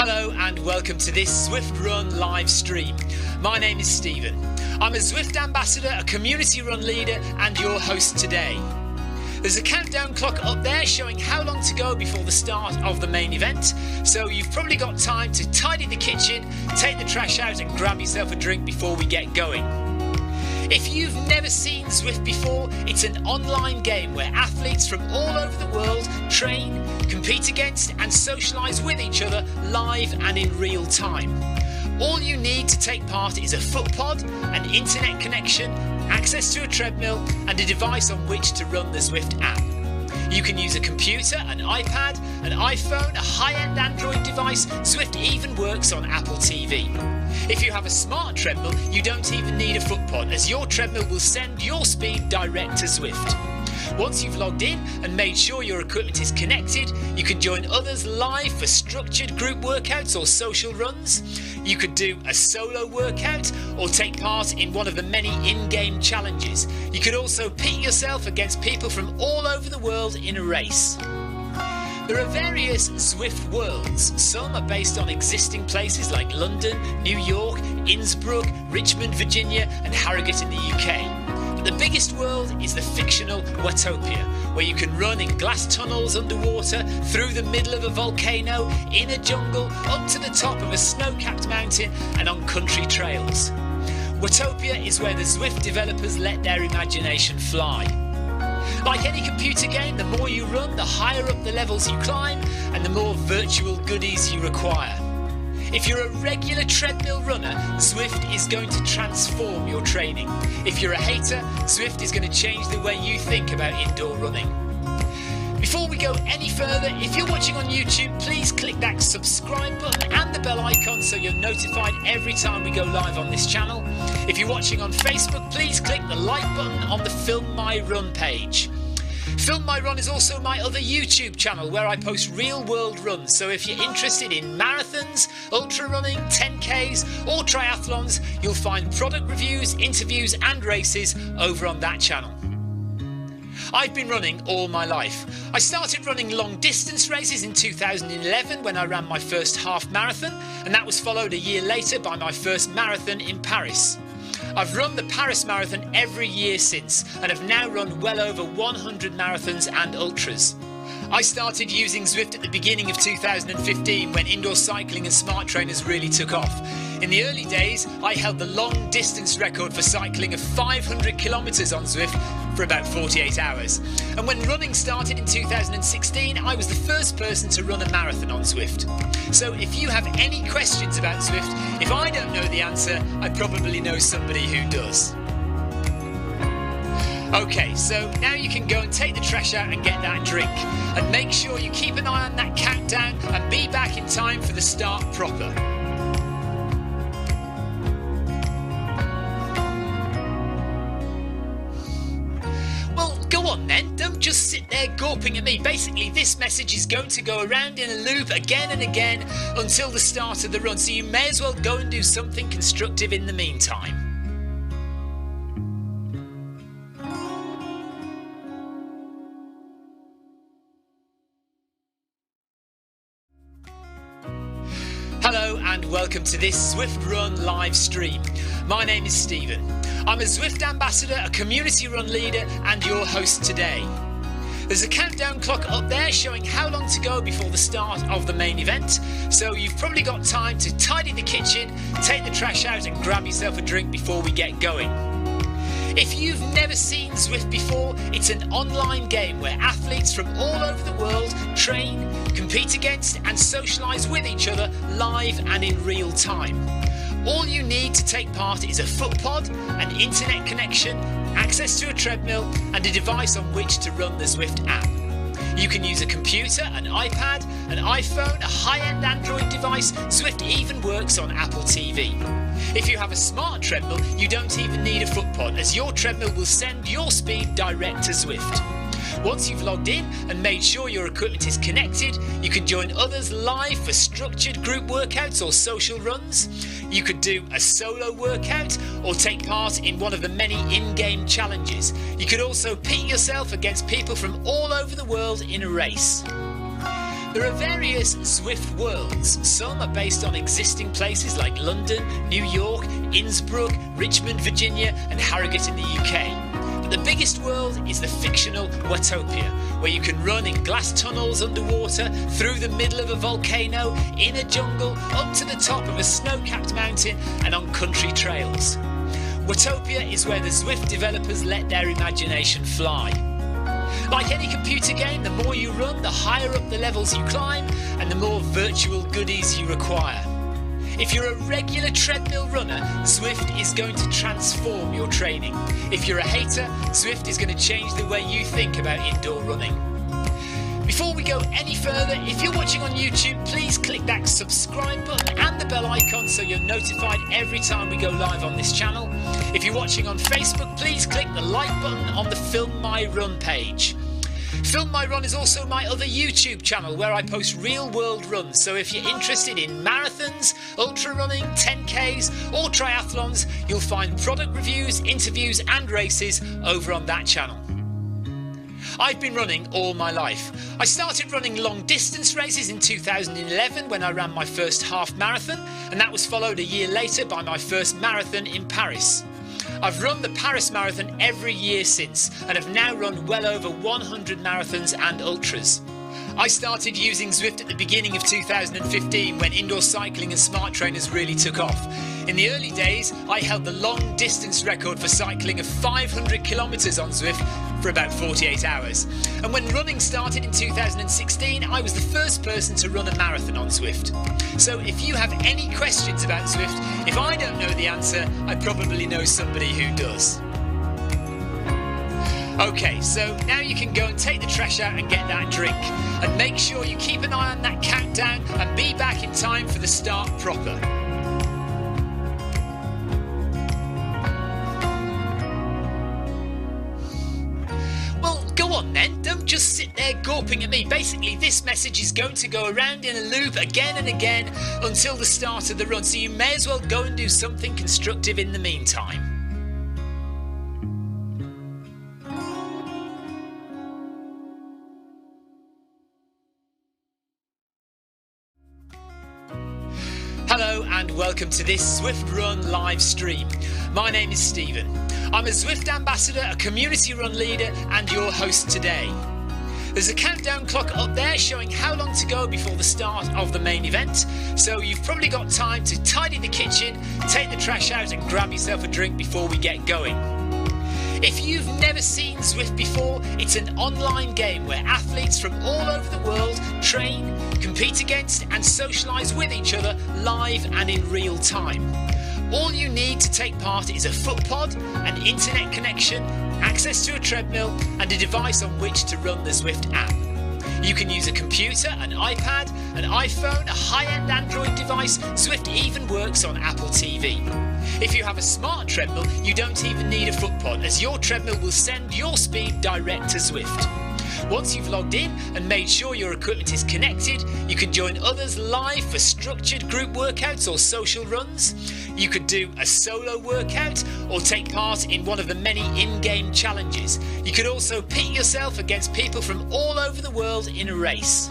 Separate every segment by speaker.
Speaker 1: Hello and welcome to this Zwift Run live stream. My name is Stephen. I'm a Zwift ambassador, a community run leader and your host today. There's a countdown clock up there showing how long to go before the start of the main event, so you've probably got time to tidy the kitchen, take the trash out and grab yourself a drink before we get going. If you've never seen Zwift before, it's an online game where athletes from all over the world train, compete against and socialise with each other live and in real time. All you need to take part is a foot pod, an internet connection, access to a treadmill and a device on which to run the Zwift app. You can use a computer, an iPad, an iPhone, a high-end Android device. Zwift even works on Apple TV. If you have a smart treadmill, you don't even need a foot pod, as your treadmill will send your speed direct to Zwift. Once you've logged in and made sure your equipment is connected, you can join others live for structured group workouts or social runs. You could do a solo workout or take part in one of the many in-game challenges. You could also pit yourself against people from all over the world in a race. There are various Zwift worlds. Some are based on existing places like London, New York, Innsbruck, Richmond, Virginia and Harrogate in the UK. But the biggest world is the fictional Watopia, where you can run in glass tunnels underwater, through the middle of a volcano, in a jungle, up to the top of a snow-capped mountain and on country trails. Watopia is where the Zwift developers let their imagination fly. Like any computer game, the more you run, the higher up the levels you climb and the more virtual goodies you require. If you're a regular treadmill runner, Zwift is going to transform your training. If you're a hater, Zwift is going to change the way you think about indoor running. Before we go any further, if you're watching on YouTube, please click that subscribe button and the bell icon so you're notified every time we go live on this channel. If you're watching on Facebook, please click the like button on the Film My Run page. Film My Run is also my other YouTube channel where I post real world runs, so if you're interested in marathons, ultra running, 10Ks or triathlons, you'll find product reviews, interviews and races over on that channel. I've been running all my life. I started running long distance races in 2011 when I ran my first half marathon, and that was followed a year later by my first marathon in Paris. I've run the Paris Marathon every year since and have now run well over 100 marathons and ultras. I started using Zwift at the beginning of 2015 when indoor cycling and smart trainers really took off. In the early days, I held the long distance record for cycling of 500 kilometres on Zwift for about 48 hours. And when running started in 2016, I was the first person to run a marathon on Zwift. So if you have any questions about Zwift, if I don't know the answer, I probably know somebody who does. Okay, so now you can go and take the trash out and get that drink. And make sure you keep an eye on that countdown and be back in time for the start proper. Well, go on then, don't just sit there gawping at me. Basically, this message is going to go around in a loop again and again until the start of the run, so you may as well go and do something constructive in the meantime. Hello and welcome to this Zwift Run live stream. My name is Stephen. I'm a Zwift ambassador, a community run leader and your host today. There's a countdown clock up there showing how long to go before the start of the main event, so you've probably got time to tidy the kitchen, take the trash out and grab yourself a drink before we get going. If you've never seen Zwift before, it's an online game where athletes from all over the world train, compete against and socialise with each other live and in real time. All you need to take part is a foot pod, an internet connection, access to a treadmill and a device on which to run the Zwift app. You can use a computer, an iPad, an iPhone, a high-end Android device. Zwift even works on Apple TV. If you have a smart treadmill, you don't even need a foot pod, as your treadmill will send your speed direct to Zwift. Once you've logged in and made sure your equipment is connected, you can join others live for structured group workouts or social runs. You could do a solo workout or take part in one of the many in-game challenges. You could also pit yourself against people from all over the world in a race. There are various Zwift worlds. Some are based on existing places like London, New York, Innsbruck, Richmond, Virginia and Harrogate in the UK. But the biggest world is the fictional Watopia, where you can run in glass tunnels underwater, through the middle of a volcano, in a jungle, up to the top of a snow-capped mountain and on country trails. Watopia is where the Zwift developers let their imagination fly. Like any computer game, the more you run, the higher up the levels you climb and the more virtual goodies you require. If you're a regular treadmill runner, Zwift is going to transform your training. If you're a hater, Zwift is going to change the way you think about indoor running. Before we go any further, if you're watching on YouTube, please click that subscribe button and the bell icon so you're notified every time we go live on this channel. If you're watching on Facebook, please click the like button on the Film My Run page. Film My Run is also my other YouTube channel where I post real world runs, so if you're interested in marathons, ultra running, 10Ks or triathlons, you'll find product reviews, interviews and races over on that channel. I've been running all my life. I started running long distance races in 2011 when I ran my first half marathon, and that was followed a year later by my first marathon in Paris. I've run the Paris Marathon every year since and have now run well over 100 marathons and ultras. I started using Zwift at the beginning of 2015 when indoor cycling and smart trainers really took off. In the early days, I held the long distance record for cycling of 500 kilometres on Zwift for about 48 hours. And when running started in 2016, I was the first person to run a marathon on Zwift. So if you have any questions about Zwift, if I don't know the answer, I probably know somebody who does. Okay, so now you can go and take the trash out and get that drink. And make sure you keep an eye on that countdown and be back in time for the start proper. Well, go on then, don't just sit there gawping at me. Basically, this message is going to go around in a loop again and again until the start of the run, so you may as well go and do something constructive in the meantime. Hello and welcome to this Zwift Run live stream. My name is Stephen. I'm a Zwift ambassador, a community run leader and your host today. There's a countdown clock up there showing how long to go before the start of the main event, so you've probably got time to tidy the kitchen, take the trash out and grab yourself a drink before we get going. If you've never seen Zwift before, it's an online game where athletes from all over the world train, compete against and socialise with each other live and in real time. All you need to take part is a foot pod, an internet connection, access to a treadmill and a device on which to run the Zwift app. You can use a computer, an iPad, an iPhone, a high-end Android device. Zwift even works on Apple TV. If you have a smart treadmill, you don't even need a foot pod, as your treadmill will send your speed direct to Zwift. Once you've logged in and made sure your equipment is connected, you can join others live for structured group workouts or social runs. You could do a solo workout or take part in one of the many in-game challenges. You could also pit yourself against people from all over the world in a race.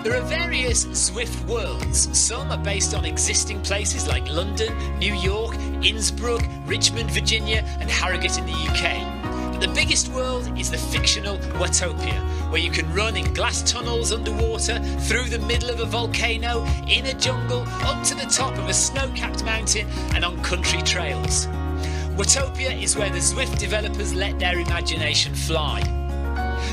Speaker 1: There are various Zwift worlds. Some are based on existing places like London, New York, Innsbruck, Richmond, Virginia and Harrogate in the UK. But the biggest world is the fictional Watopia, where you can run in glass tunnels underwater, through the middle of a volcano, in a jungle, up to the top of a snow-capped mountain and on country trails. Watopia is where the Zwift developers let their imagination fly.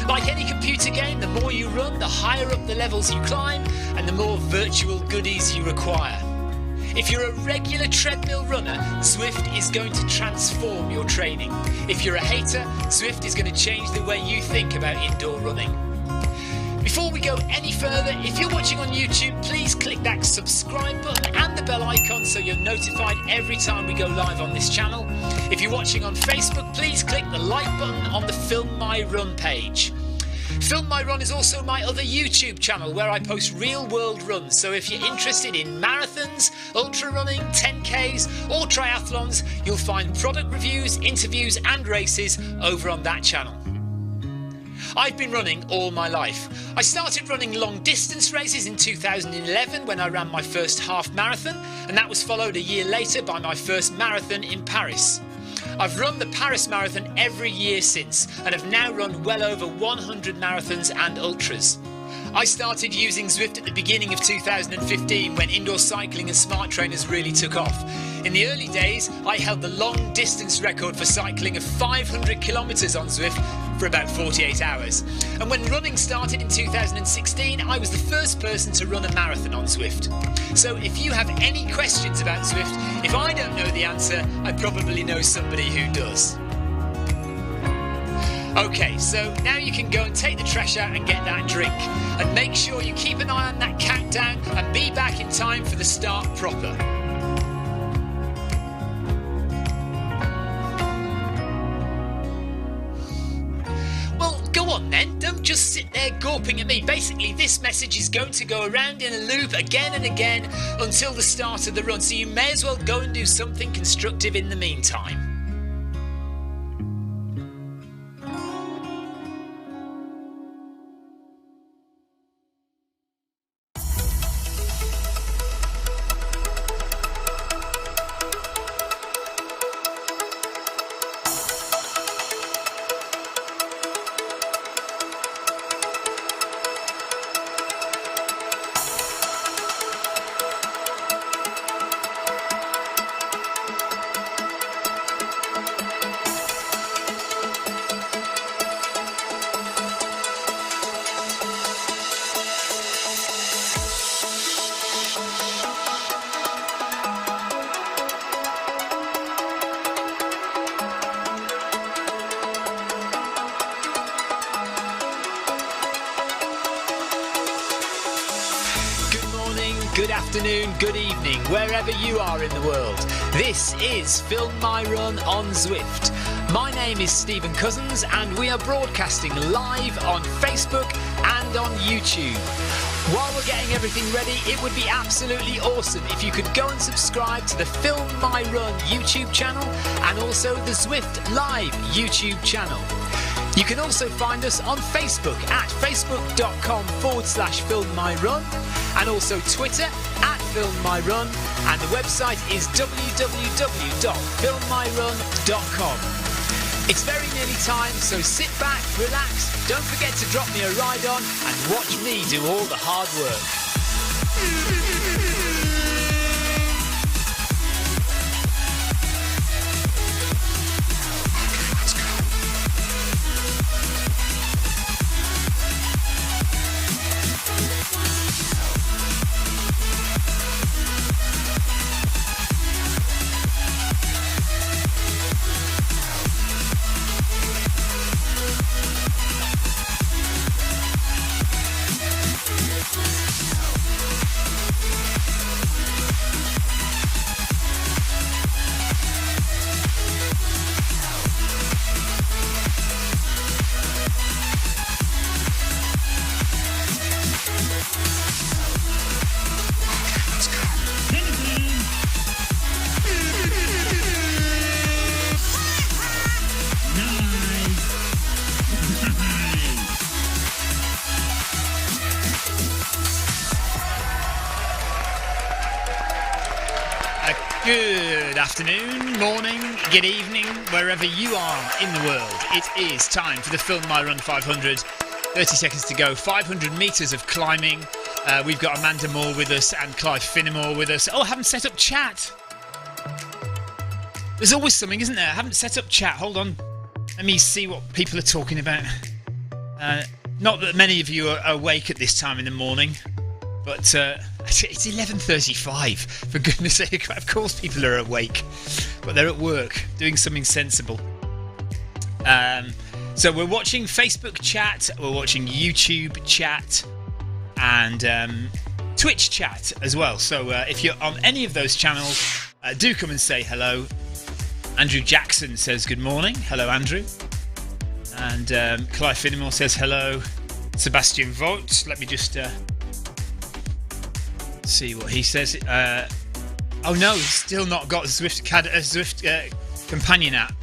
Speaker 1: Like any computer game, the more you run, the higher up the levels you climb and the more virtual goodies you require. If you're a regular treadmill runner, Zwift is going to transform your training. If you're a hater, Zwift is going to change the way you think about indoor running. Before we go any further, if you're watching on YouTube, please click that subscribe button and the bell icon so you're notified every time we go live on this channel. If you're watching on Facebook, please click the like button on the Film My Run page. Film My Run is also my other YouTube channel where I post real world runs, so if you're interested in marathons, ultra running, 10Ks or triathlons, you'll find product reviews, interviews and races over on that channel. I've been running all my life. I started running long distance races in 2011 when I ran my first half marathon, and that was followed a year later by my first marathon in Paris. I've run the Paris Marathon every year since, and have now run well over 100 marathons and ultras. I started using Zwift at the beginning of 2015 when indoor cycling and smart trainers really took off. In the early days, I held the long distance record for cycling of 500 kilometres on Zwift for about 48 hours. And when running started in 2016, I was the first person to run a marathon on Zwift. So if you have any questions about Zwift, if I don't know the answer, I probably know somebody who does. Okay, so now you can go and take the trash out and get that drink. And make sure you keep an eye on that countdown and be back in time for the start proper. Well, go on then, don't just sit there gawping at me. Basically, this message is going to go around in a loop again and again until the start of the run, so you may as well go and do something constructive in the meantime. Good afternoon, good evening, wherever you are in the world. This is Film My Run on Zwift. My name is Stephen Cousins and we are broadcasting live on Facebook and on YouTube. While we're getting everything ready, it would be absolutely awesome if you could go and subscribe to the Film My Run YouTube channel and also the Zwift Live YouTube channel. You can also find us on Facebook at facebook.com/filmmyrun and also Twitter at filmmyrun, and the website is www.filmmyrun.com. It's very nearly time, so sit back, relax, don't forget to drop me a ride on and watch me do all the hard work. Good afternoon, morning, good evening, wherever you are in the world. It is time for the Film My Run 500. 30 seconds to go, 500 metres of climbing. We've got Amanda Moore with us and Clive Finnemore with us. Oh, I haven't set up chat. There's always something, isn't there? I haven't set up chat. Hold on. Let me see what people are talking about. Not that many of you are awake at this time in the morning, but it's 11:35. For goodness sake, of course people are awake, but they're at work doing something sensible. So we're watching Facebook chat, we're watching YouTube chat, and Twitch chat as well. So if you're on any of those channels, do come and say hello. Andrew Jackson says good morning. Hello, Andrew. And Clive Finnemore says hello. Sebastian Vogt. Let me just see what he says. Oh no, he's still not got Zwift companion app.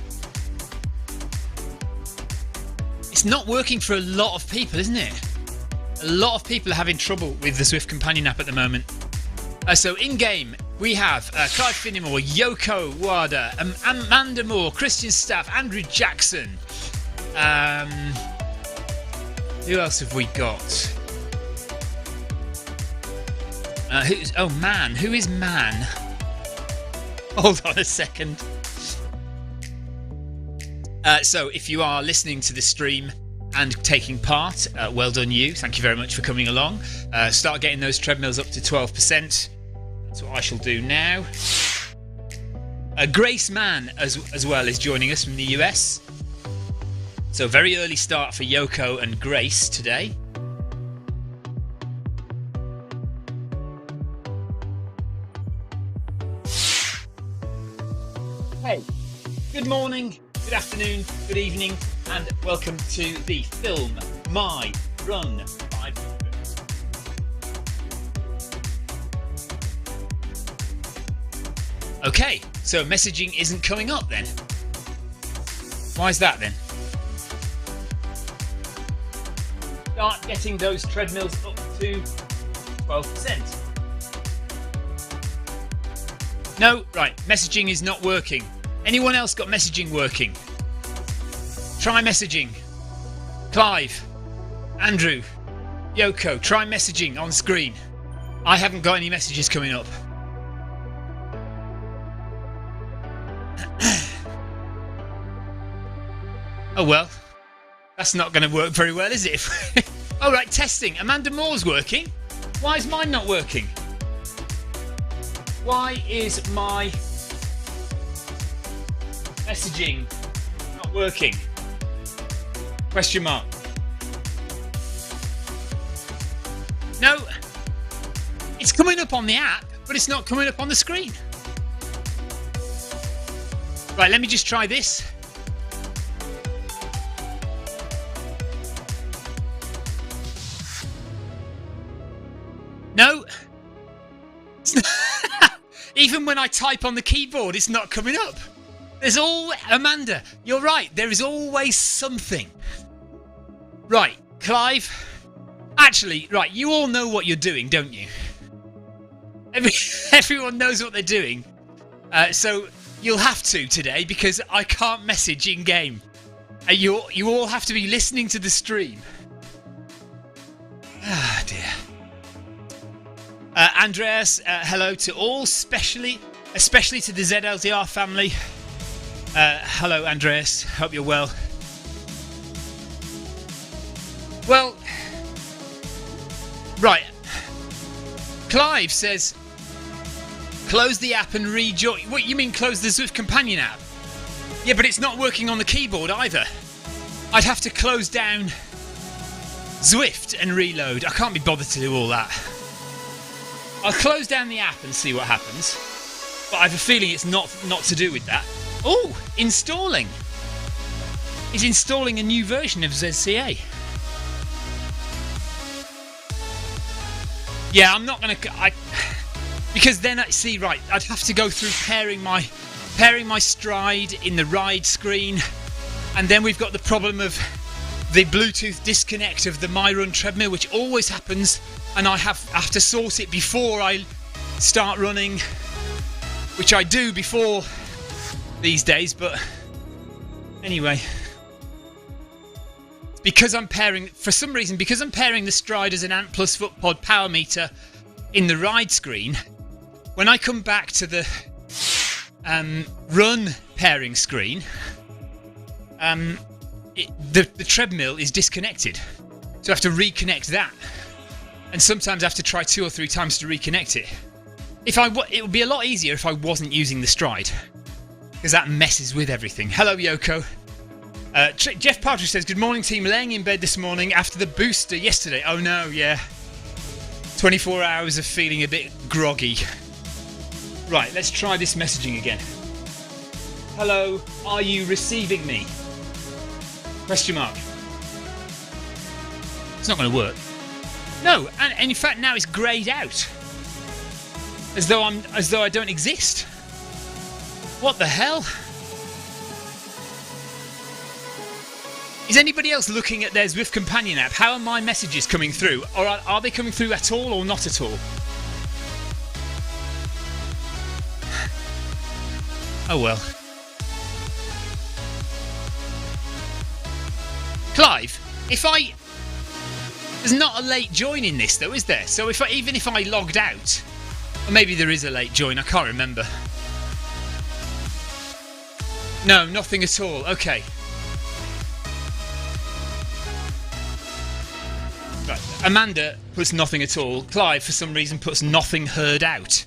Speaker 1: It's not working for a lot of people, isn't it? A lot of people are having trouble with the Zwift Companion app at the moment. So in-game, we have Clive Finnimore, Yoko Wada, Amanda Moore, Christian Staff, Andrew Jackson. Who else have we got? Man. Who is Man? Hold on a second. So if you are listening to the stream and taking part, well done you. Thank you very much for coming along. Start getting those treadmills up to 12%. That's what I shall do now. Grace Mann as well is joining us from the US. So very early start for Yoko and Grace today. Hey, good morning, good afternoon, good evening, and welcome to the Film My Run 500. Okay, so messaging isn't coming up then. Why is that then? Start getting those treadmills up to 12%. No, right, messaging is not working. Anyone else got messaging working? Try messaging. Clive, Andrew, Yoko, try messaging on screen. I haven't got any messages coming up. Oh well, that's not going to work very well, is it? Oh right, testing. Amanda Moore's working. Why is mine not working? Why is my messaging not working? Question mark. No, it's coming up on the app, but it's not coming up on the screen. Right, let me just try this. No. Even when I type on the keyboard, it's not coming up. There's Amanda, you're right. There is always something. Right, Clive. Actually, right, you all know what you're doing, don't you? Everyone knows what they're doing. So you'll have to today because I can't message in game. You all have to be listening to the stream. Ah, dear. Andreas, hello to all, especially to the ZLTR family. Hello, Andreas. Hope you're well. Well, right. Clive says, close the app and rejoin. What, you mean close the Zwift Companion app? Yeah, but it's not working on the keyboard either. I'd have to close down Zwift and reload. I can't be bothered to do all that. I'll close down the app and see what happens. But I have a feeling it's not to do with that. Oh, installing. It's installing a new version of ZCA. Yeah, I'm not going to... Because then, see, right, I'd have to go through pairing my stride in the ride screen. And then we've got the problem of the Bluetooth disconnect of the MyRun treadmill, which always happens. And I have to sort it before I start running, which I do before these days, but anyway. Because I'm pairing, for some reason, because I'm pairing the stride as an Ant Plus FootPod power meter in the ride screen, when I come back to the run pairing screen, the treadmill is disconnected. So I have to reconnect that. And sometimes I have to try 2 or 3 times to reconnect it. It would be a lot easier if I wasn't using the stride, because that messes with everything. Hello, Yoko. Jeff Partridge says, good morning, team. Laying in bed this morning after the booster yesterday. Oh no, yeah. 24 hours of feeling a bit groggy. Right, let's try this messaging again. Hello, are you receiving me? Question mark. It's not going to work. No, and in fact now it's greyed out, as though I don't exist. What the hell? Is anybody else looking at their Zwift companion app? How are my messages coming through? Or are they coming through at all or not at all? Oh well. Clive, there's not a late join in this though, is there? So even if I logged out, or maybe there is a late join, I can't remember. No, nothing at all. Okay. Right. Amanda puts nothing at all. Clive, for some reason, puts nothing heard out.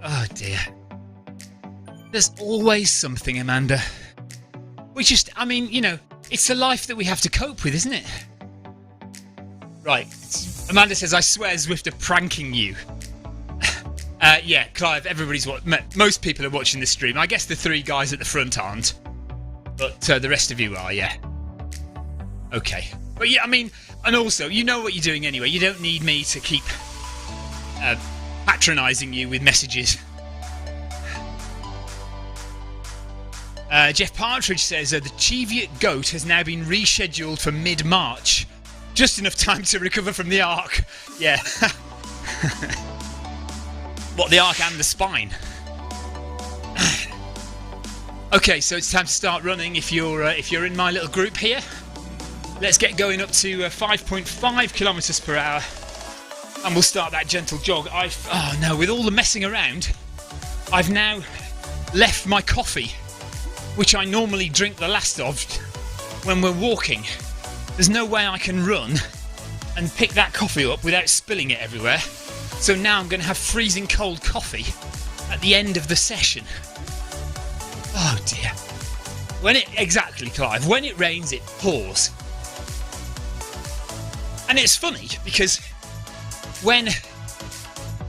Speaker 1: Oh dear. There's always something, Amanda. I mean, you know, it's a life that we have to cope with, isn't it? Right. Amanda says, I swear Zwift are pranking you. Yeah, Clive, most people are watching this stream. I guess the 3 guys at the front aren't. But the rest of you are, yeah. Okay. But yeah, I mean, and also, you know what you're doing anyway. You don't need me to keep patronising you with messages. Jeff Partridge says, the Cheviot Goat has now been rescheduled for mid-March. Just enough time to recover from the arc. Yeah. What, the arc and the spine? Okay, so it's time to start running if you're in my little group here. Let's get going up to 5.5 kilometers per hour. And we'll start that gentle jog. Oh no, with all the messing around, I've now left my coffee, which I normally drink the last of when we're walking. There's no way I can run and pick that coffee up without spilling it everywhere. So now I'm going to have freezing cold coffee at the end of the session. Oh dear. Exactly, Clive. When it rains, it pours. And it's funny because when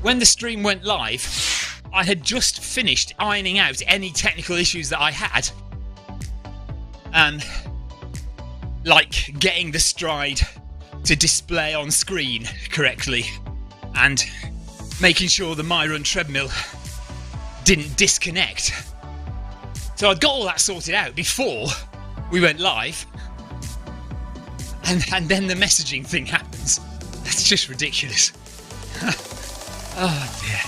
Speaker 1: the stream went live, I had just finished ironing out any technical issues that I had. Like getting the stride to display on screen correctly and making sure the MyRun treadmill didn't disconnect. So I'd got all that sorted out before we went live, and then the messaging thing happens. That's just ridiculous. Oh dear.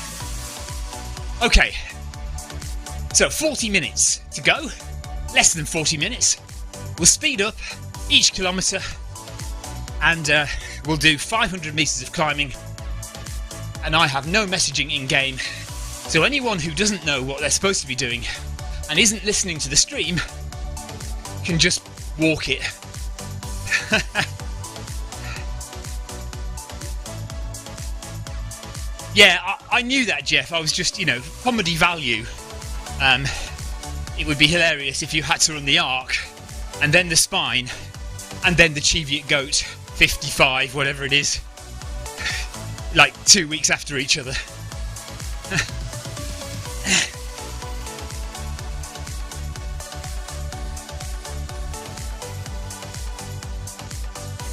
Speaker 1: Okay, so 40 minutes to go, less than 40 minutes. We'll speed up each kilometre and we'll do 500 metres of climbing, and I have no messaging in game, so anyone who doesn't know what they're supposed to be doing and isn't listening to the stream can just walk it. Yeah, I knew that, Jeff. I was just, comedy value. It would be hilarious if you had to run the arc and then the spine and then the Cheviot Goat 55, whatever it is, like 2 weeks after each other.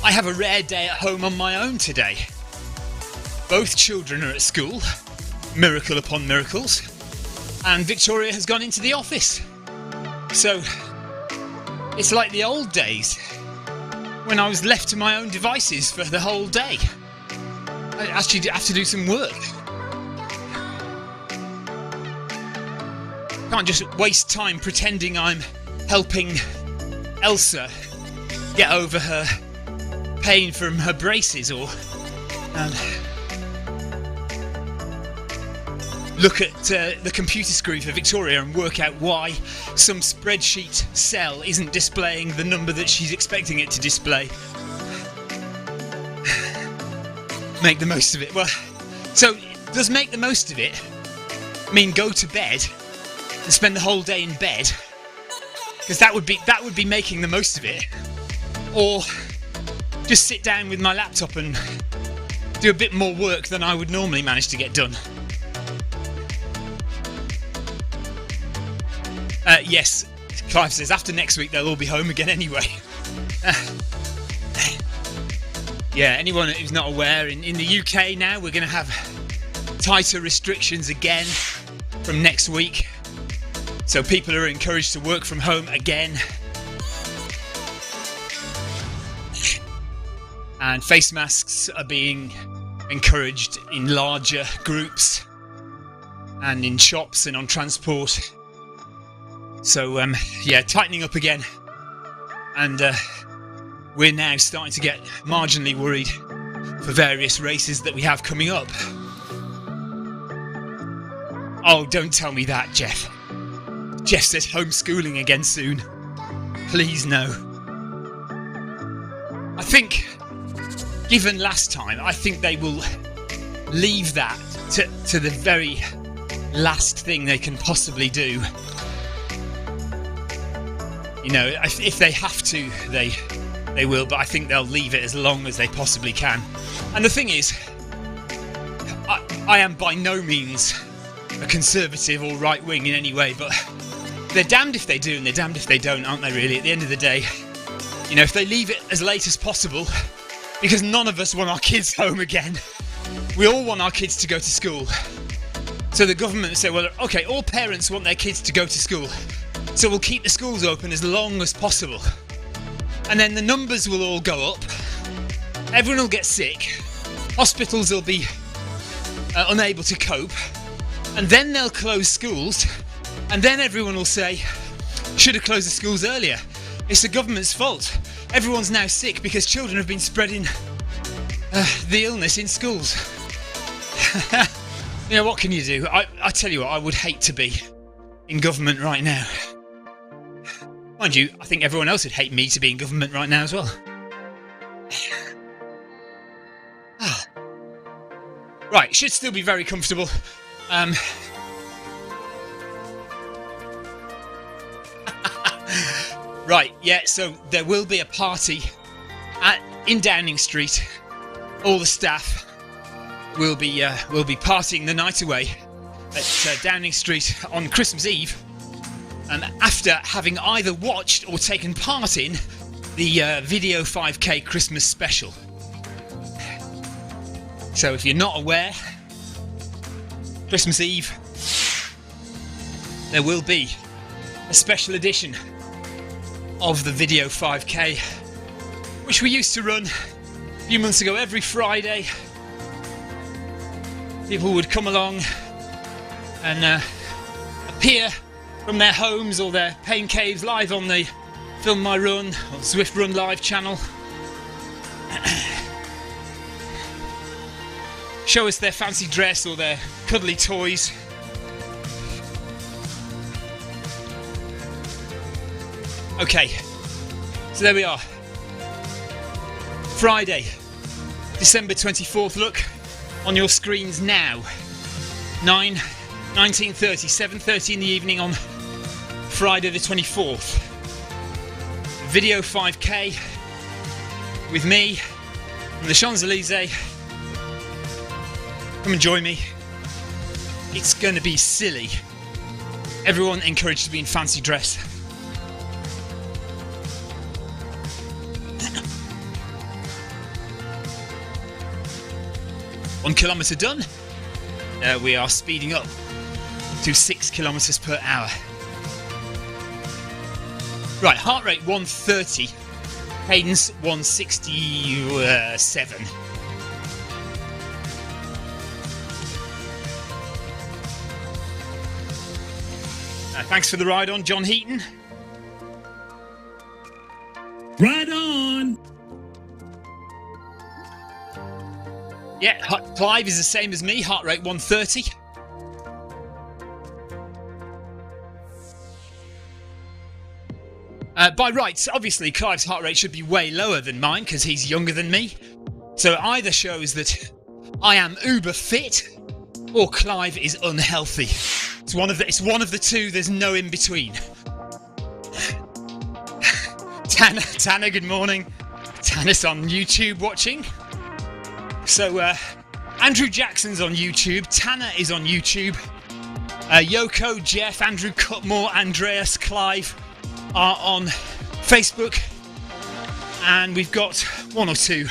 Speaker 1: I have a rare day at home on my own today. Both children are at school, miracle upon miracles, and Victoria has gone into the office. So, it's like the old days, when I was left to my own devices for the whole day. I actually have to do some work. Can't just waste time pretending I'm helping Elsa get over her pain from her braces, or look at the computer screen for Victoria and work out why some spreadsheet cell isn't displaying the number that she's expecting it to display. Make the most of it. Well, so does make the most of it mean go to bed and spend the whole day in bed? Because that would be making the most of it. Or just sit down with my laptop and do a bit more work than I would normally manage to get done. Yes, Clive says, after next week they'll all be home again anyway. Yeah, anyone who's not aware, in the UK now we're going to have tighter restrictions again from next week. So people are encouraged to work from home again. and face masks are being encouraged in larger groups and in shops and on transport. So tightening up again, and we're now starting to get marginally worried for various races that we have coming up. Oh, don't tell me that, Jeff. Jeff says homeschooling again soon. Please no. I think, given last time, I think they will leave that to the very last thing they can possibly do. You know, if they have to, they will, but I think they'll leave it as long as they possibly can. And the thing is, I am by no means a conservative or right-wing in any way, but they're damned if they do and they're damned if they don't, aren't they, really? At the end of the day, you know, if they leave it as late as possible, because none of us want our kids home again. We all want our kids to go to school. So the government say, well, okay, all parents want their kids to go to school, so we'll keep the schools open as long as possible. And then the numbers will all go up, everyone will get sick, hospitals will be unable to cope, and then they'll close schools, and then everyone will say, should have closed the schools earlier. It's the government's fault. Everyone's now sick because children have been spreading the illness in schools. You know, what can you do? I tell you what, I would hate to be in government right now. Mind you, I think everyone else would hate me to be in government right now as well. Right, should still be very comfortable. Right, yeah, so there will be a party in Downing Street. All the staff will be partying the night away at Downing Street on Christmas Eve, after having either watched or taken part in the Video 5K Christmas special. So if you're not aware, Christmas Eve there will be a special edition of the Video 5K, which we used to run a few months ago every Friday. People would come along and appear from their homes or their pain caves live on the Film My Run or Zwift Run live channel. Show us their fancy dress or their cuddly toys. Okay, so there we are. Friday, December 24th, look on your screens now. 19:30, 7:30 in the evening on Friday the 24th. Video 5K with me from the Champs-Élysées. Come and join me. It's going to be silly. Everyone encouraged to be in fancy dress. 1 kilometre done. We are speeding up to 6 kilometres per hour. Right, heart rate 130, cadence 167. Thanks for the ride on, John Heaton.
Speaker 2: Right on!
Speaker 1: Yeah, Clive is the same as me, heart rate 130. By rights, obviously Clive's heart rate should be way lower than mine because he's younger than me. So it either shows that I am uber fit or Clive is unhealthy. It's one of the two, there's no in between. Tanner, good morning. Tanner's on YouTube watching. So Andrew Jackson's on YouTube, Tanner is on YouTube, Yoko, Jeff, Andrew Cutmore, Andreas, Clive are on Facebook, and we've got one or two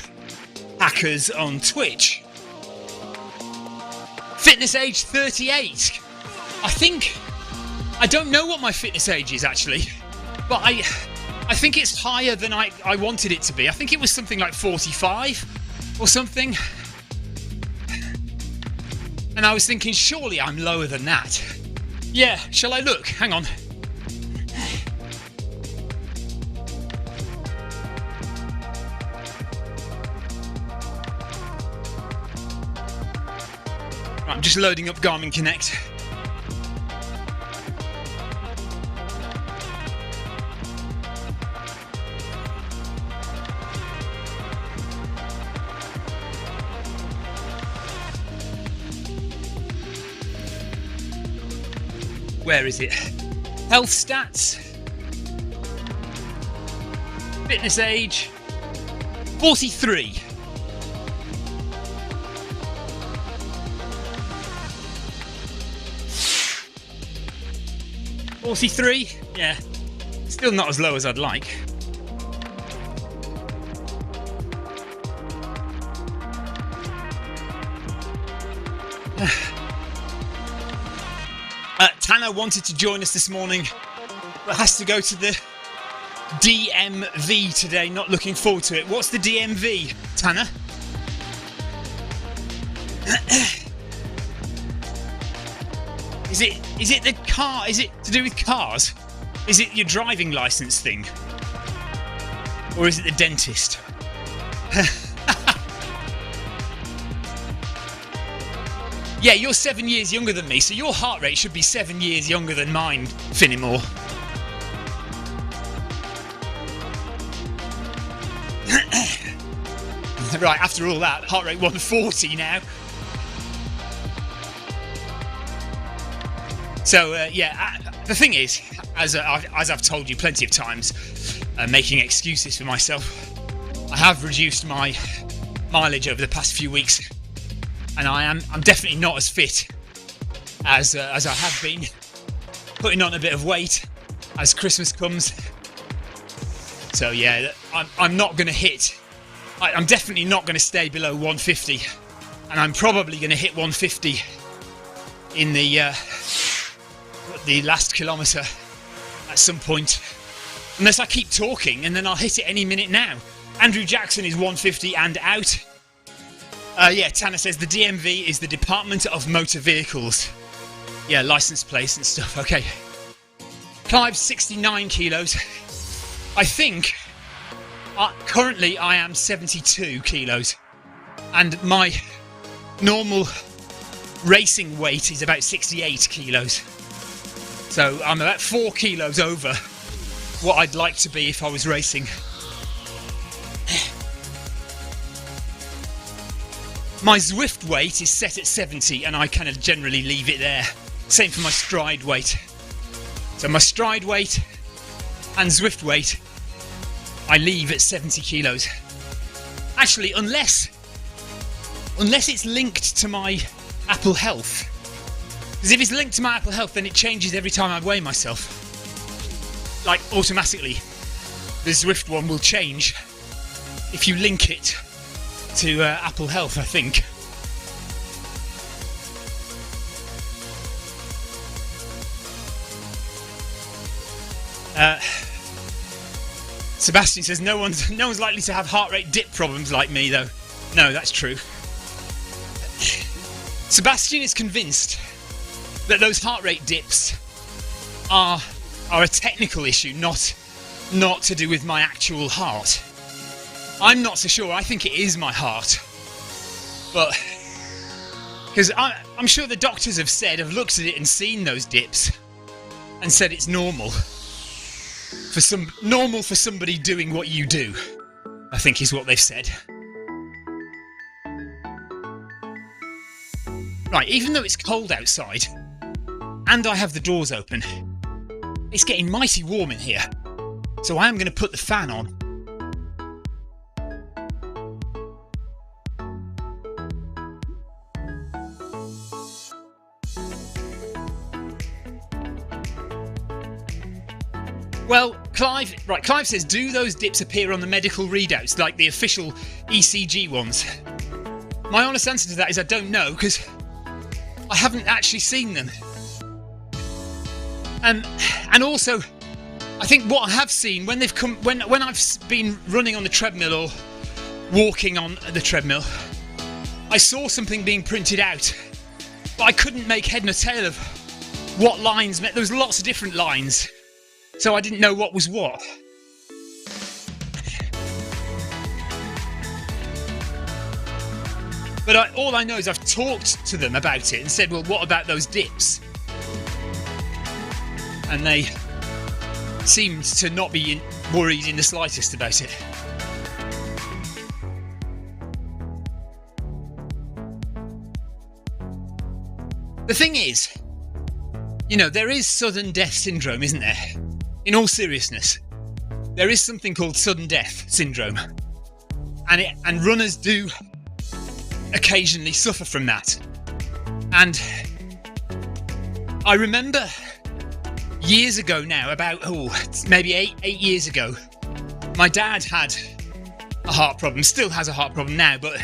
Speaker 1: hackers on Twitch. Fitness age 38. I don't know what my fitness age is actually, but I think it's higher than I wanted it to be. I think it was something like 45 or something. And I was thinking, surely I'm lower than that. Yeah, shall I look? Hang on. Right, I'm just loading up Garmin Connect. Where is it? Health stats. Fitness age. 43. Yeah. Still not as low as I'd like. Tanner wanted to join us this morning, but has to go to the DMV today. Not looking forward to it. What's the DMV, Tanner? Is it the car? Is it to do with cars? Is it your driving license thing? Or is it the dentist? Yeah, you're 7 years younger than me, so your heart rate should be 7 years younger than mine, Finnemore. Right, after all that, heart rate 140 now. So, yeah, the thing is, as I've told you plenty of times, making excuses for myself, I have reduced my mileage over the past few weeks. And I'm definitely not as fit as I have been, putting on a bit of weight as Christmas comes. So yeah, I'm not going to hit. I'm definitely not going to stay below 150, and I'm probably going to hit 150 in the last kilometre at some point, unless I keep talking, and then I'll hit it any minute now. Andrew Jackson is 150 and out. Yeah, Tanner says the DMV is the Department of Motor Vehicles. Yeah, licence plates and stuff. Okay. Clive's 69 kilos. I think currently I am 72 kilos. And my normal racing weight is about 68 kilos. So I'm about 4 kilos over what I'd like to be if I was racing. My Zwift weight is set at 70 and I kind of generally leave it there. Same for my stride weight. So my stride weight and Zwift weight, I leave at 70 kilos. Actually, unless it's linked to my Apple Health. Because if it's linked to my Apple Health, then it changes every time I weigh myself. Like, automatically. The Zwift one will change if you link it to Apple Health, I think. Sebastian says no one's likely to have heart rate dip problems like me, though. No, that's true. Sebastian is convinced that those heart rate dips are a technical issue, not to do with my actual heart. I'm not so sure. I think it is my heart. But because I'm sure the doctors have looked at it and seen those dips and said it's normal for somebody doing what you do, I think is what they've said. Right, even though it's cold outside and I have the doors open, it's getting mighty warm in here. So I am going to put the fan on. Well, Clive says, do those dips appear on the medical readouts, like the official ECG ones? My honest answer to that is I don't know, because I haven't actually seen them. And also, I think what I have seen when they've come, when I've been running on the treadmill or walking on the treadmill, I saw something being printed out, but I couldn't make head nor tail of what lines meant. There was lots of different lines, so I didn't know what was what. But all I know is I've talked to them about it and said, well, what about those dips? And they seemed to not be worried in the slightest about it. The thing is, you know, there is sudden death syndrome, isn't there? In all seriousness, there is something called sudden death syndrome. And runners do occasionally suffer from that. And I remember years ago now, about maybe eight years ago, my dad had a heart problem, still has a heart problem now, but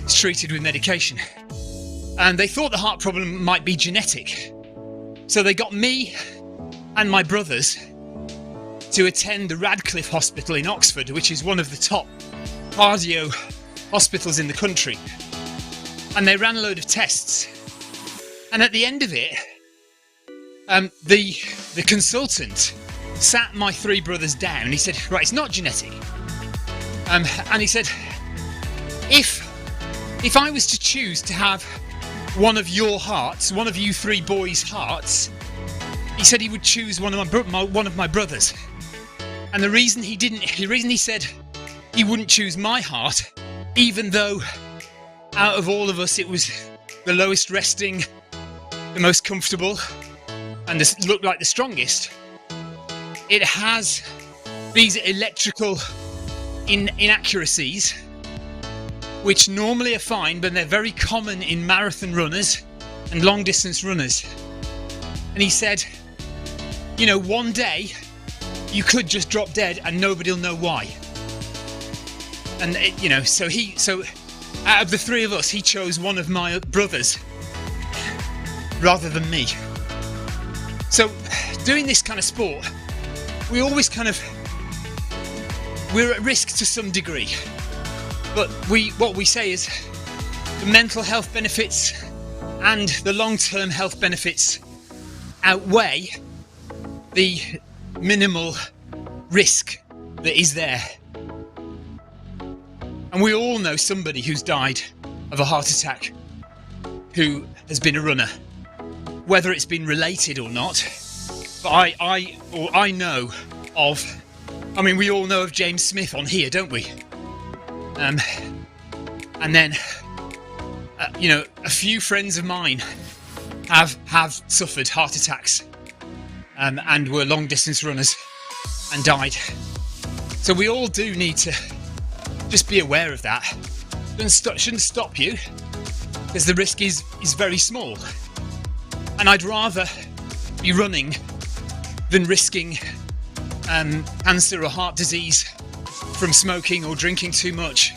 Speaker 1: it's treated with medication. And they thought the heart problem might be genetic. So they got me and my brothers to attend the Radcliffe Hospital in Oxford, which is one of the top cardio hospitals in the country. And they ran a load of tests. And at the end of it, the consultant sat my three brothers down and he said, right, it's not genetic. And he said, if I was to choose to have one of your hearts, one of you three boys' hearts, he said he would choose one of my brothers. And the reason he said he wouldn't choose my heart, even though out of all of us it was the lowest resting, the most comfortable, and looked like the strongest, it has these electrical inaccuracies which normally are fine, but they're very common in marathon runners and long distance runners. And he said, you know, one day you could just drop dead and nobody'll know why. And you know, so out of the three of us, he chose one of my brothers rather than me. So doing this kind of sport, we always we're at risk to some degree. But what we say is the mental health benefits and the long-term health benefits outweigh the minimal risk that is there. And we all know somebody who's died of a heart attack who has been a runner, whether it's been related or not. But I know of, I mean, we all know of James Smith on here, don't we? And then, you know, a few friends of mine have suffered heart attacks and were long distance runners and died. So we all do need to just be aware of that. Shouldn't stop you, because the risk is very small. And I'd rather be running than risking cancer or heart disease from smoking or drinking too much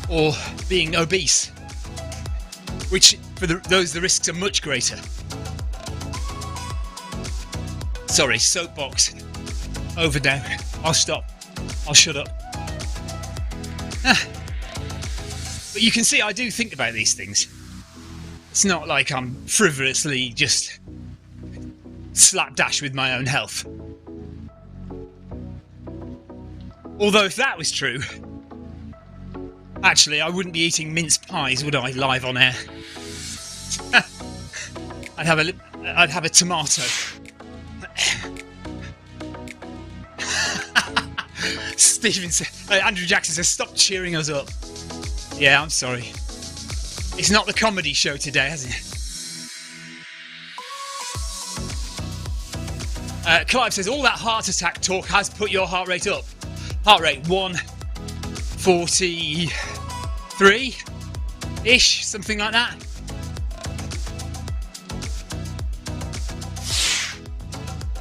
Speaker 1: or being obese, which for those the risks are much greater. Sorry, soapbox over now. I'll stop. I'll shut up. But you can see I do think about these things. It's not like I'm frivolously just slapdash with my own health. Although if that was true, actually I wouldn't be eating mince pies, would I, live on air? I'd have a tomato. Andrew Jackson says, stop cheering us up. Yeah, I'm sorry. It's not the comedy show today, has it? Clive says, all that heart attack talk has put your heart rate up. Heart rate 143-ish, something like that.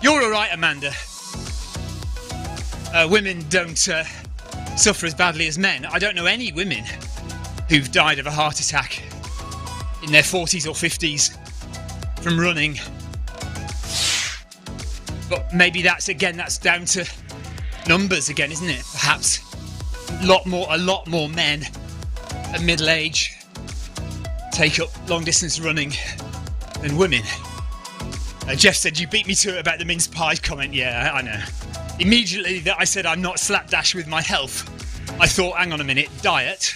Speaker 1: You're alright, Amanda. Women don't suffer as badly as men. I don't know any women who've died of a heart attack in their 40s or 50s from running. But maybe that's down to numbers again, isn't it? Perhaps a lot more men at middle age take up long distance running than women. Jeff said, you beat me to it about the mince pie comment. Yeah, I know. Immediately that I said I'm not slapdash with my health, I thought, hang on a minute, diet?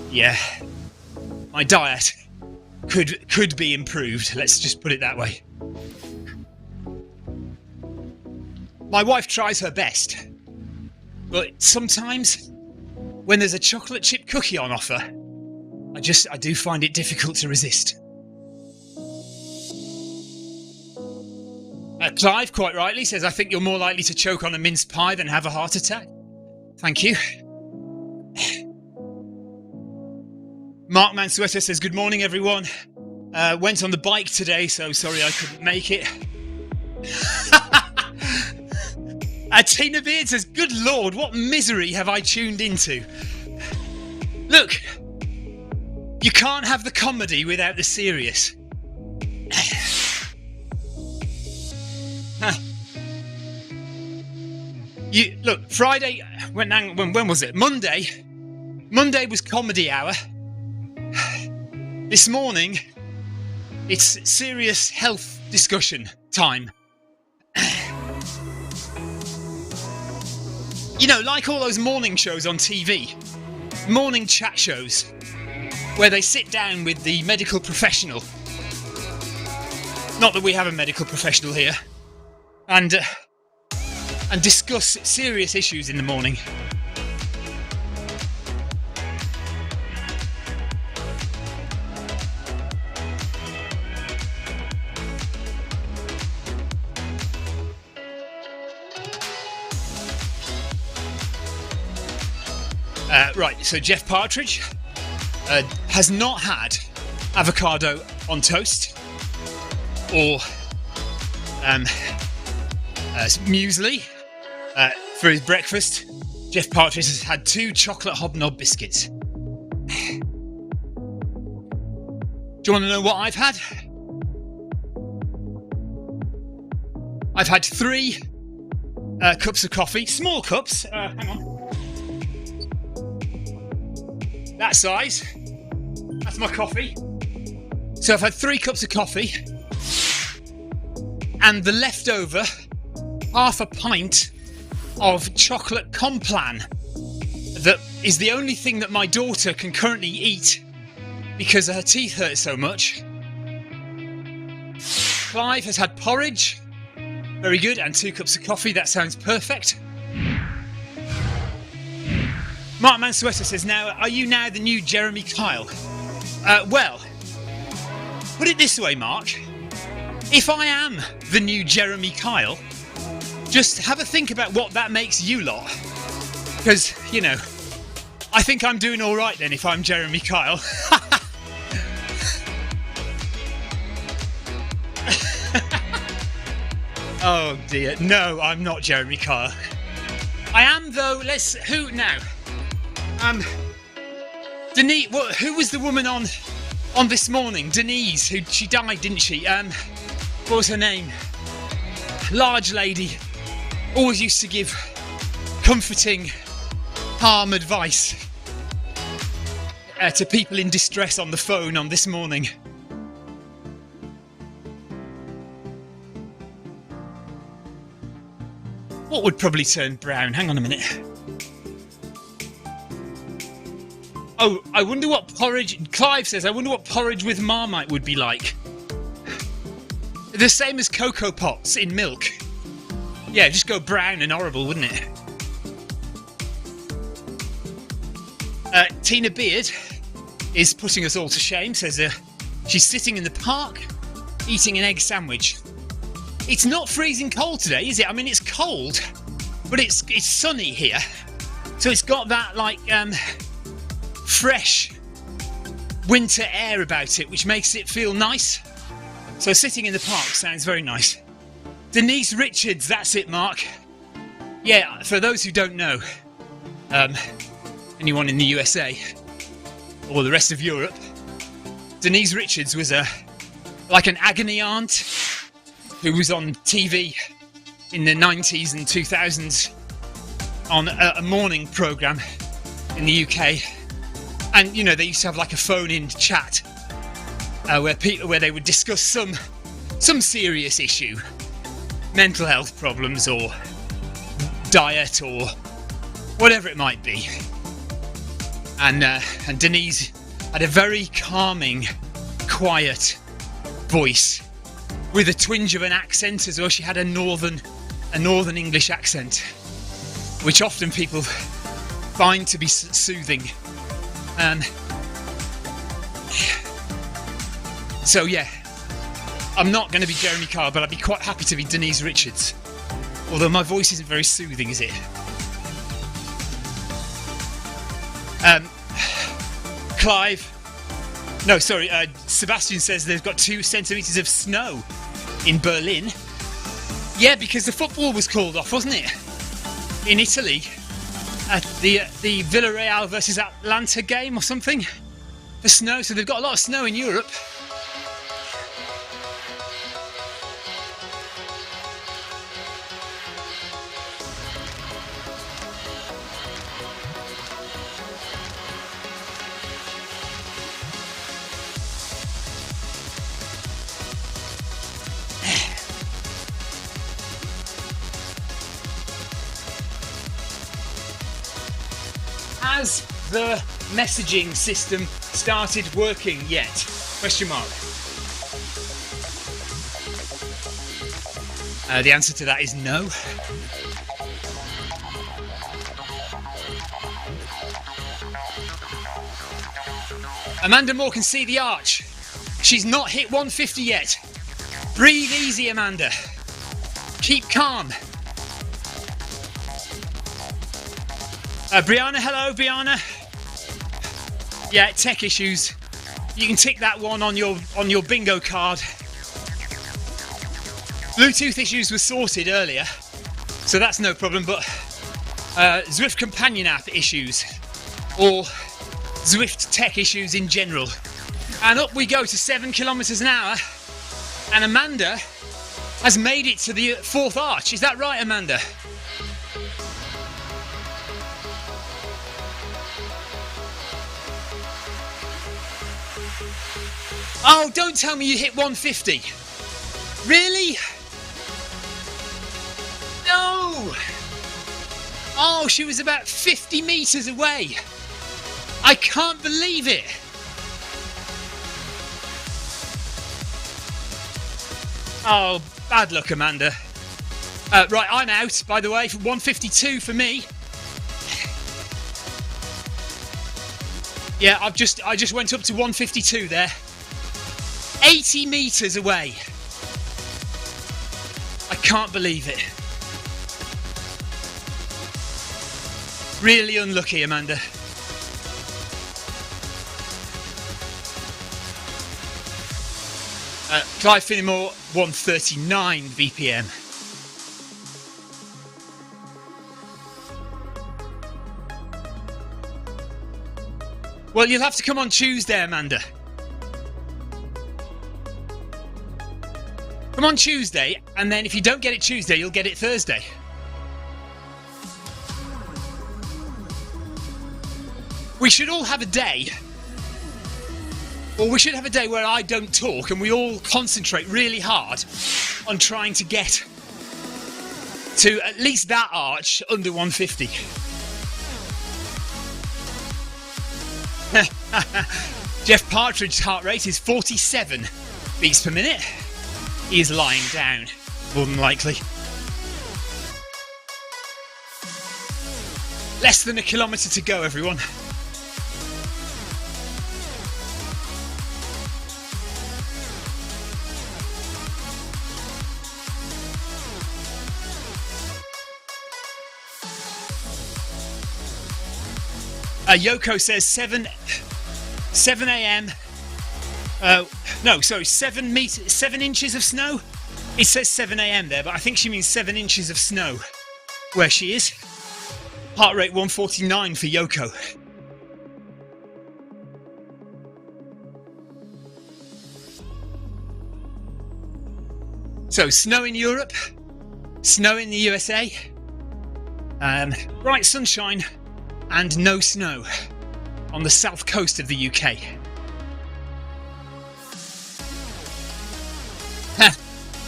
Speaker 1: Yeah, my diet could be improved, let's just put it that way. My wife tries her best, but sometimes when there's a chocolate chip cookie on offer, I do find it difficult to resist. Clive, quite rightly, says, I think you're more likely to choke on a mince pie than have a heart attack. Thank you. Mark Mansueta says, good morning, everyone. Went on the bike today, so sorry I couldn't make it. Tina Beard says, good Lord, what misery have I tuned into? Look, you can't have the comedy without the serious. Look, Friday, when was it? Monday was comedy hour. This morning, it's serious health discussion time. You know, like all those morning shows on TV, morning chat shows, where they sit down with the medical professional. Not that we have a medical professional here. And discuss serious issues in the morning. Right, so Jeff Partridge has not had avocado on toast or muesli for his breakfast. Jeff Partridge has had 2 chocolate hobnob biscuits. Do you want to know what I've had? I've had 3 cups of coffee, small cups, hang on. That size. That's my coffee. So I've had 3 cups of coffee and the leftover half a pint of chocolate complan that is the only thing that my daughter can currently eat because her teeth hurt so much. Clive has had porridge, very good, and 2 cups of coffee. That sounds perfect. Mark Mansueta says, now, are you now the new Jeremy Kyle? Well, put it this way, Mark. If I am the new Jeremy Kyle, just have a think about what that makes you lot. Because, you know, I think I'm doing all right then if I'm Jeremy Kyle. Oh dear, no, I'm not Jeremy Kyle. I am though. Who now? Denise. Who was the woman on this morning? Denise, who she died, didn't she? What was her name? Large lady. Always used to give comforting, calm advice to people in distress on the phone on this morning. What would probably turn brown? Hang on a minute. Oh, I wonder what porridge... Clive says, I wonder what porridge with Marmite would be like. The same as Cocoa Pots in milk. Yeah, just go brown and horrible, wouldn't it? Tina Beard is putting us all to shame, says she's sitting in the park eating an egg sandwich. It's not freezing cold today, is it? I mean, it's cold, but it's sunny here. So it's got that, like, fresh winter air about it, which makes it feel nice. So sitting in the park sounds very nice. Denise Richards, that's it, Mark. Yeah, for those who don't know, anyone in the USA or the rest of Europe, Denise Richards was like an agony aunt who was on TV in the 90s and 2000s on a morning programme in the UK. And, you know, they used to have like a phone-in chat where they would discuss some serious issue, mental health problems or diet or whatever it might be. And Denise had a very calming, quiet voice with a twinge of an accent as well. She had a northern English accent, which often people find to be soothing. So yeah, I'm not going to be Jeremy Kyle, but I'd be quite happy to be Denise Richards. Although my voice isn't very soothing, is it? Sebastian says they've got 2 centimetres of snow in Berlin. Yeah, because the football was called off, wasn't it? In Italy, at the Villarreal versus Atlanta game or something. The snow, so they've got a lot of snow in Europe. Has the messaging system started working yet? Question mark. The answer to that is no. Amanda Moore can see the arch. She's not hit 150 yet. Breathe easy, Amanda. Keep calm. Brianna, hello, Brianna. Yeah, tech issues. You can tick that one on your bingo card. Bluetooth issues were sorted earlier, so that's no problem. But Zwift companion app issues, or Zwift tech issues in general. And up we go to 7 kilometers an hour. And Amanda has made it to the 4th arch. Is that right, Amanda? Oh, don't tell me you hit 150. Really? No. Oh, she was about 50 metres away. I can't believe it. Oh, bad luck, Amanda. Right, I'm out, by the way, for 152 for me. Yeah, I just went up to 152 there. 80 metres away. I can't believe it. Really unlucky, Amanda. Clive Finnemore, 139 BPM. Well, you'll have to come on Tuesday, Amanda. Come on Tuesday, and then if you don't get it Tuesday, you'll get it Thursday. We should all have a day, or we should have a day where I don't talk and we all concentrate really hard on trying to get to at least that arch under 150. Jeff Partridge's heart rate is 47 beats per minute. He is lying down, more than likely. Less than a kilometre to go, everyone. Yoko says 7 a.m. 7 inches of snow. It says 7 a.m. there, but I think she means 7 inches of snow where she is. Heart rate 149 for Yoko. So, snow in Europe, snow in the USA, bright sunshine and no snow on the south coast of the UK.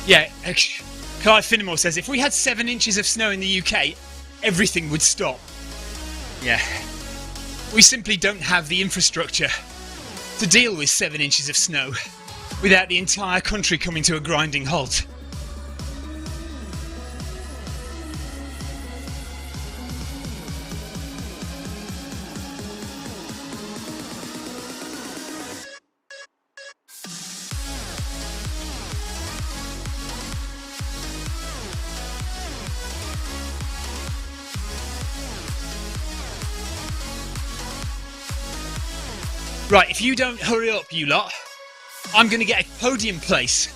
Speaker 1: Yeah, Clive Finnemore says, if we had 7 inches of snow in the UK, everything would stop. Yeah, we simply don't have the infrastructure to deal with 7 inches of snow without the entire country coming to a grinding halt. Right, if you don't hurry up, you lot, I'm going to get a podium place.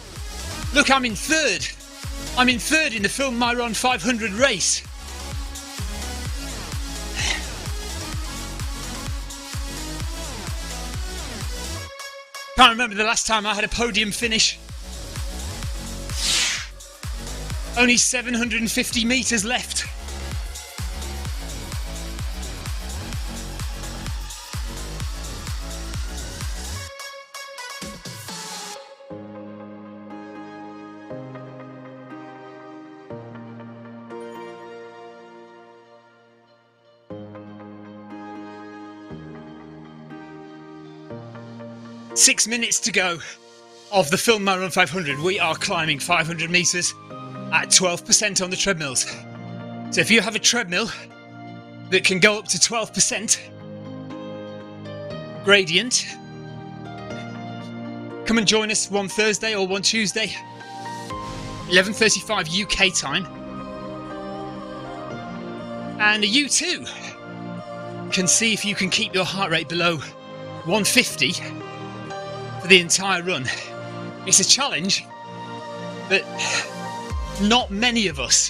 Speaker 1: Look, I'm in third. I'm in third in the Film My Run 500 race. Can't remember the last time I had a podium finish. Only 750 metres left. Six minutes to go of the Film My Run 500. We are climbing 500 metres at 12% on the treadmills. So if you have a treadmill that can go up to 12% gradient, come and join us one Thursday or one Tuesday, 11:35 UK time. And you too can see if you can keep your heart rate below 150 for the entire run. It's a challenge that not many of us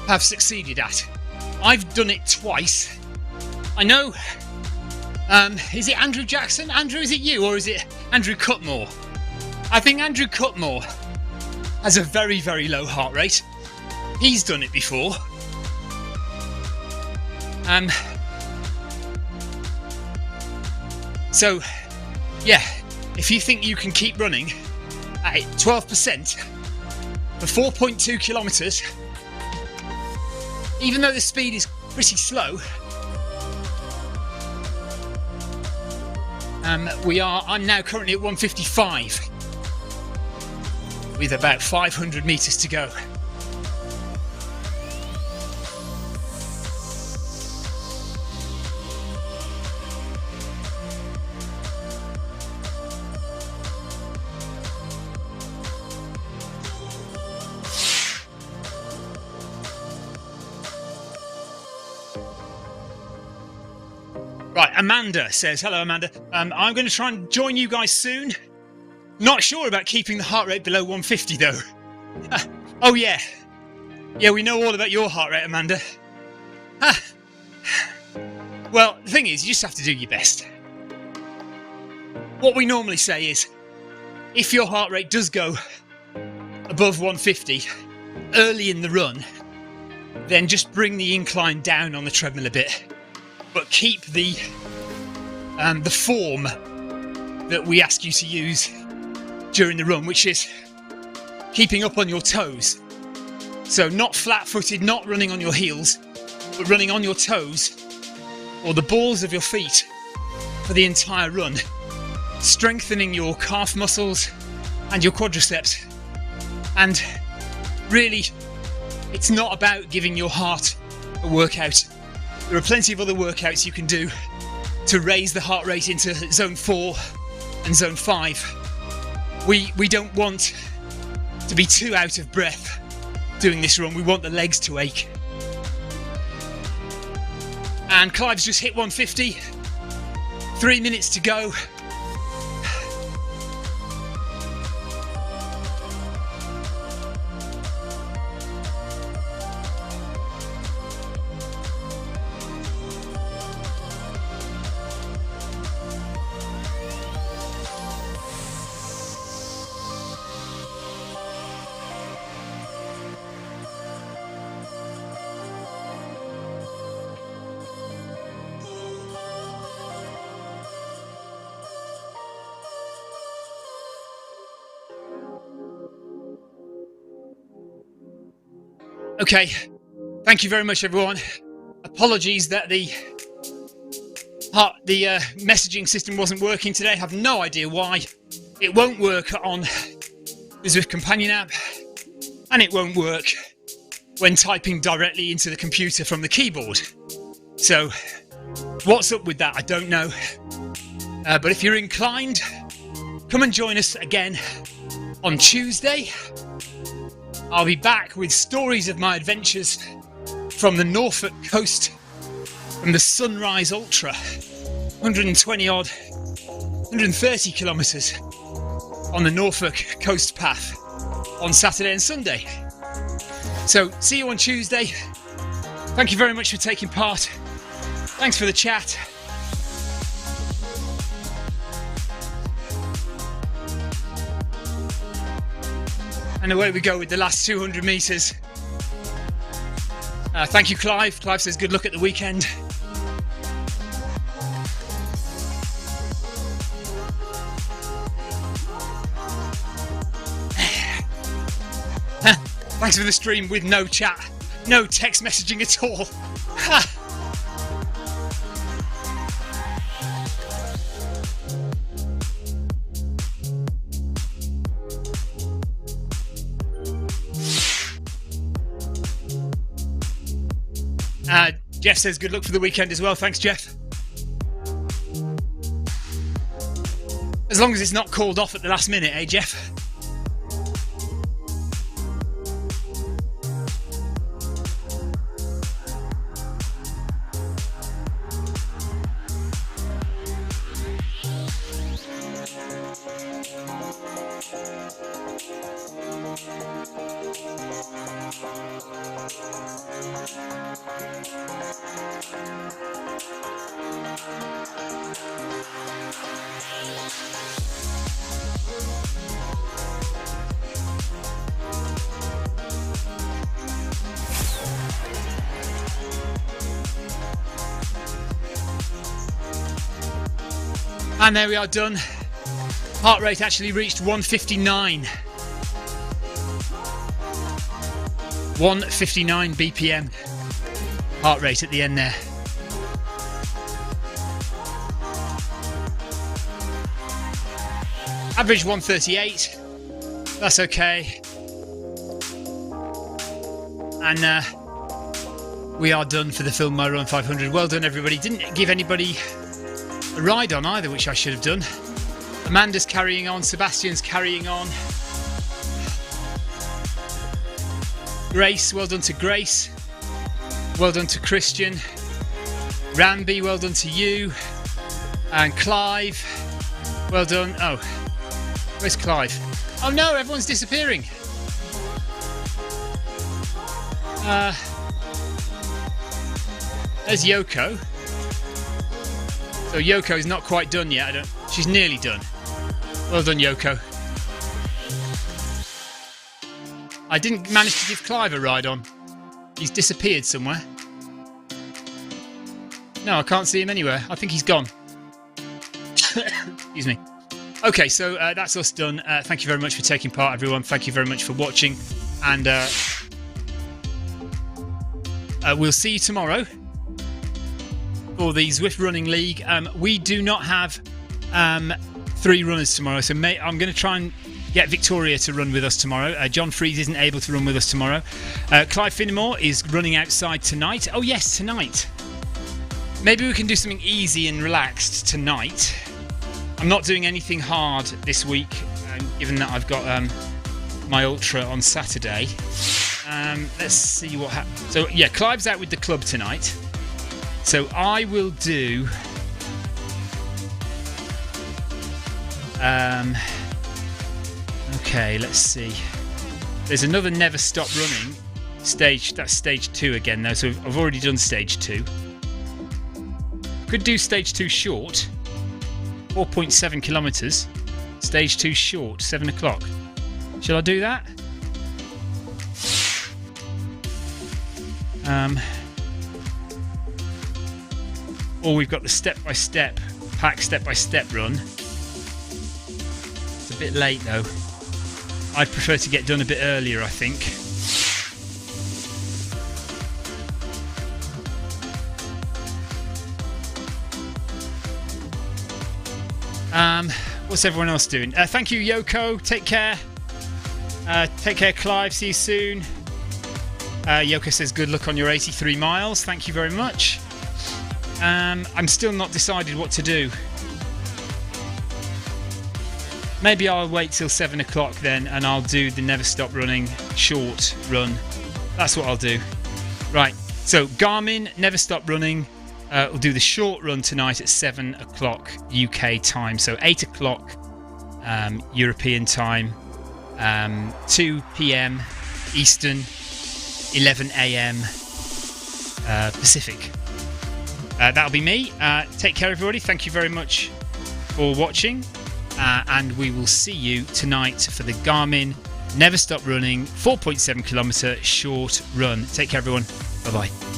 Speaker 1: have succeeded at. I've done it twice. I know, is it Andrew Jackson? Andrew, is it you or is it Andrew Cutmore? I think Andrew Cutmore has a very, very low heart rate. He's done it before. So, yeah, if you think you can keep running at 12% for 4.2 kilometres, even though the speed is pretty slow, I'm now currently at 155 with about 500 metres to go. Right, Amanda says, hello Amanda, I'm going to try and join you guys soon. Not sure about keeping the heart rate below 150 though. Oh yeah. Yeah, we know all about your heart rate, Amanda. Well, the thing is, you just have to do your best. What we normally say is, if your heart rate does go above 150 early in the run, then just bring the incline down on the treadmill a bit. But keep the form that we ask you to use during the run, which is keeping up on your toes. So not flat-footed, not running on your heels, but running on your toes or the balls of your feet for the entire run, strengthening your calf muscles and your quadriceps. And really, it's not about giving your heart a workout. There are plenty of other workouts you can do to raise the heart rate into zone 4 and zone 5. We don't want to be too out of breath doing this run. We want the legs to ache. And Clive's just hit 150. 3 minutes to go. Okay, thank you very much, everyone. Apologies that the messaging system wasn't working today. I have no idea why. It won't work on the Zwift Companion app, and it won't work when typing directly into the computer from the keyboard. So, what's up with that? I don't know. But if you're inclined, come and join us again on Tuesday. I'll be back with stories of my adventures from the Norfolk coast, from the Sunrise Ultra, 130 kilometres on the Norfolk coast path on Saturday and Sunday. So, see you on Tuesday. Thank you very much for taking part. Thanks for the chat. And away we go with the last 200 metres. Thank you, Clive. Clive says good luck at the weekend. Thanks for the stream with no chat, no text messaging at all. Jeff says good luck for the weekend as well. Thanks, Jeff. As long as it's not called off at the last minute, eh, Jeff? And there we are, done. Heart rate actually reached 159. 159 BPM. Heart rate at the end there. Average 138. That's okay. And we are done for the Film My Run 500. Well done, everybody. Didn't give anybody a ride on either, which I should have done. Amanda's carrying on, Sebastian's carrying on. Grace, well done to Grace. Well done to Christian. Ramby, well done to you. And Clive, well done. Oh, where's Clive? Oh no, everyone's disappearing. There's Yoko. So Yoko's not quite done yet. She's nearly done. Well done, Yoko. I didn't manage to give Clive a ride on. He's disappeared somewhere. No, I can't see him anywhere. I think he's gone. Excuse me. Okay, so that's us done. Thank you very much for taking part, everyone. Thank you very much for watching. And we'll see you tomorrow for the Zwift Running League. We do not have 3 runners tomorrow, so I'm going to try and get Victoria to run with us tomorrow. John Freeze isn't able to run with us tomorrow. Clive Finnemore is running outside tonight. Oh yes, tonight. Maybe we can do something easy and relaxed tonight. I'm not doing anything hard this week, given that I've got my ultra on Saturday. Let's see what happens. So yeah, Clive's out with the club tonight. So I will do okay, let's see. There's another Never Stop Running stage. That's stage 2 again though, so I've already done stage 2. Could do stage 2 short, 4.7 kilometres. Stage 2 short, 7 o'clock. Shall I do that? Or we've got the step-by-step, pack step-by-step run. It's a bit late though. I'd prefer to get done a bit earlier, I think. What's everyone else doing? Thank you, Yoko. Take care. Take care, Clive. See you soon. Yoko says good luck on your 83 miles. Thank you very much. I'm still not decided what to do. Maybe I'll wait till 7 o'clock then, and I'll do the Never Stop Running short run. That's what I'll do. Right, so Garmin, Never Stop Running. We'll do the short run tonight at 7 o'clock UK time. So 8 o'clock European time, 2 p.m. Eastern, 11 a.m. Pacific. That'll be me. Take care, everybody. Thank you very much for watching. And we will see you tonight for the Garmin Never Stop Running 4.7 kilometre short run. Take care, everyone. Bye-bye.